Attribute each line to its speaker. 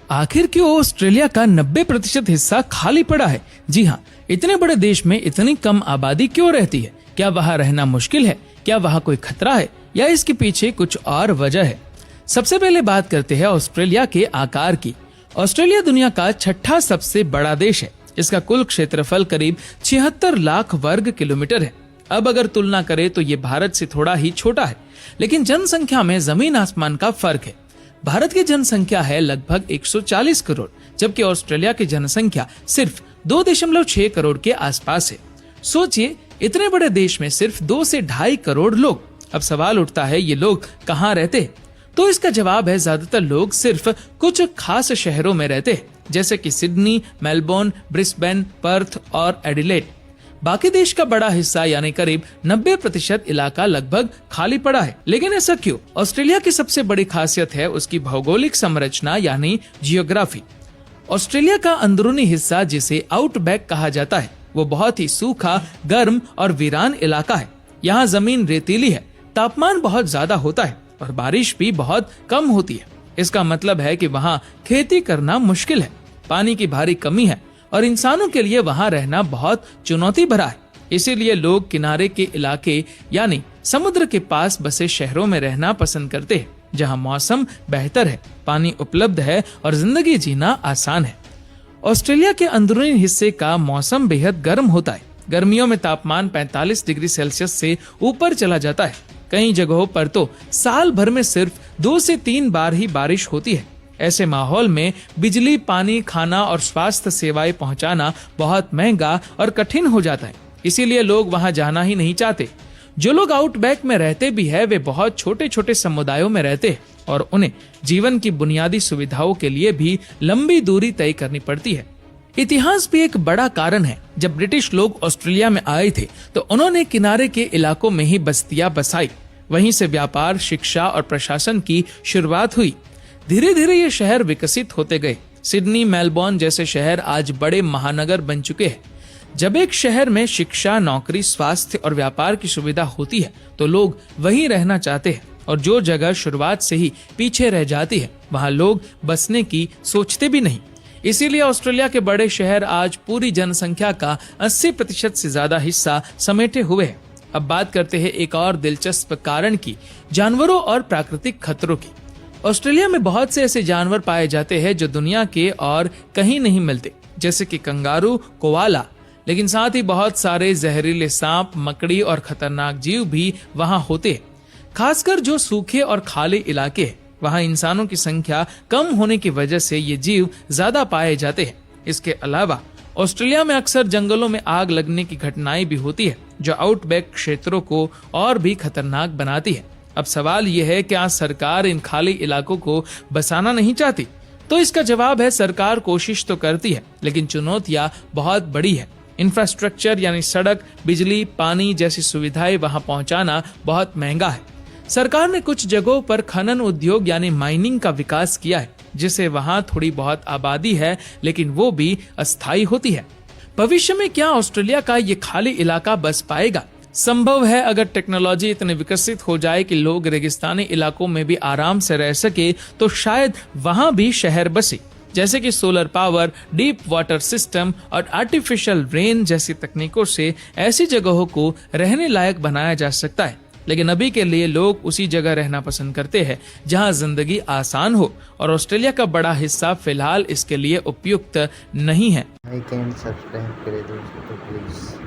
Speaker 1: आखिर क्यों ऑस्ट्रेलिया का 90% हिस्सा खाली पड़ा है? जी हाँ, इतने बड़े देश में इतनी कम आबादी क्यों रहती है? क्या वहाँ रहना मुश्किल है? क्या वहाँ कोई खतरा है या इसके पीछे कुछ और वजह है? सबसे पहले बात करते हैं ऑस्ट्रेलिया के आकार की। ऑस्ट्रेलिया दुनिया का छठा सबसे बड़ा देश है। इसका कुल क्षेत्रफल करीब 76 लाख वर्ग किलोमीटर है। अब अगर तुलना करें तो ये भारत से थोड़ा ही छोटा है, लेकिन जनसंख्या में जमीन आसमान का फर्क है। भारत की जनसंख्या है लगभग 140 करोड़, जबकि ऑस्ट्रेलिया की जनसंख्या सिर्फ 2.6 करोड़ के आसपास है। सोचिए, इतने बड़े देश में सिर्फ 2 से 2.5 करोड़ लोग। अब सवाल उठता है, ये लोग कहाँ रहते हैं? तो इसका जवाब है, ज्यादातर लोग सिर्फ कुछ खास शहरों में रहते हैं, जैसे कि सिडनी, मेलबोर्न, ब्रिस्बेन, पर्थ और एडिलेड। बाकी देश का बड़ा हिस्सा यानी करीब 90% इलाका लगभग खाली पड़ा है। लेकिन ऐसा क्यों? ऑस्ट्रेलिया की सबसे बड़ी खासियत है उसकी भौगोलिक संरचना यानी जियोग्राफी। ऑस्ट्रेलिया का अंदरूनी हिस्सा, जिसे आउटबैक कहा जाता है, वो बहुत ही सूखा, गर्म और वीरान इलाका है। यहाँ जमीन रेतीली है, तापमान बहुत ज्यादा होता है और बारिश भी बहुत कम होती है। इसका मतलब है कि वहाँ खेती करना मुश्किल है, पानी की भारी कमी है और इंसानों के लिए वहाँ रहना बहुत चुनौती भरा है। इसीलिए लोग किनारे के इलाके यानी समुद्र के पास बसे शहरों में रहना पसंद करते हैं, जहाँ मौसम बेहतर है, पानी उपलब्ध है और जिंदगी जीना आसान है। ऑस्ट्रेलिया के अंदरूनी हिस्से का मौसम बेहद गर्म होता है। गर्मियों में तापमान 45 डिग्री सेल्सियस से ऊपर चला जाता है। कई जगहों पर तो साल भर में सिर्फ 2 से 3 बार ही बारिश होती है। ऐसे माहौल में बिजली, पानी, खाना और स्वास्थ्य सेवाएं पहुंचाना बहुत महंगा और कठिन हो जाता है। इसीलिए लोग वहां जाना ही नहीं चाहते। जो लोग आउटबैक में रहते भी है, वे बहुत छोटे छोटे समुदायों में रहते हैं और उन्हें जीवन की बुनियादी सुविधाओं के लिए भी लंबी दूरी तय करनी पड़ती है। इतिहास भी एक बड़ा कारण है। जब ब्रिटिश लोग ऑस्ट्रेलिया में आए थे तो उन्होंने किनारे के इलाकों में ही बस्तियां बसाई। वहीं से व्यापार, शिक्षा और प्रशासन की शुरुआत हुई। धीरे धीरे ये शहर विकसित होते गए। सिडनी, मेलबोर्न जैसे शहर आज बड़े महानगर बन चुके हैं। जब एक शहर में शिक्षा, नौकरी, स्वास्थ्य और व्यापार की सुविधा होती है तो लोग वहीं रहना चाहते हैं, और जो जगह शुरुआत से ही पीछे रह जाती है वहां लोग बसने की सोचते भी नहीं। इसीलिए ऑस्ट्रेलिया के बड़े शहर आज पूरी जनसंख्या का 80% से ज्यादा हिस्सा समेटे हुए हैं। अब बात करते हैं एक और दिलचस्प कारण की, जानवरों और प्राकृतिक खतरों की। ऑस्ट्रेलिया में बहुत से ऐसे जानवर पाए जाते हैं जो दुनिया के और कहीं नहीं मिलते, जैसे कि कंगारू, कोआला। लेकिन साथ ही बहुत सारे जहरीले सांप, मकड़ी और खतरनाक जीव भी वहां होते हैं। खासकर जो सूखे और खाली इलाके हैं, वहां इंसानों की संख्या कम होने की वजह से ये जीव ज्यादा पाए जाते हैं। इसके अलावा ऑस्ट्रेलिया में अक्सर जंगलों में आग लगने की घटनाएं भी होती है, जो आउटबैक क्षेत्रों को और भी खतरनाक बनाती है। अब सवाल यह है, क्या सरकार इन खाली इलाकों को बसाना नहीं चाहती? तो इसका जवाब है, सरकार कोशिश तो करती है, लेकिन चुनौतियां बहुत बड़ी है। इंफ्रास्ट्रक्चर यानी सड़क, बिजली, पानी जैसी सुविधाएं वहां पहुंचाना बहुत महंगा है। सरकार ने कुछ जगहों पर खनन उद्योग यानी माइनिंग का विकास किया है, जिससे वहां थोड़ी बहुत आबादी है, लेकिन वो भी अस्थायी होती है। भविष्य में क्या ऑस्ट्रेलिया का ये खाली इलाका बस पाएगा? संभव है, अगर टेक्नोलॉजी इतनी विकसित हो जाए कि लोग रेगिस्तानी इलाकों में भी आराम से रह सके, तो शायद वहां भी शहर बसे। जैसे कि solar power, deep water system और आर्टिफिशियल रेन जैसी तकनीकों से ऐसी जगहों को रहने लायक बनाया जा सकता है। लेकिन अभी के लिए लोग उसी जगह रहना पसंद करते हैं जहां जिंदगी आसान हो, और ऑस्ट्रेलिया का बड़ा हिस्सा फिलहाल इसके लिए उपयुक्त नहीं है।
Speaker 2: लाइक एंड सब्सक्राइब करें दोस्तों प्लीज।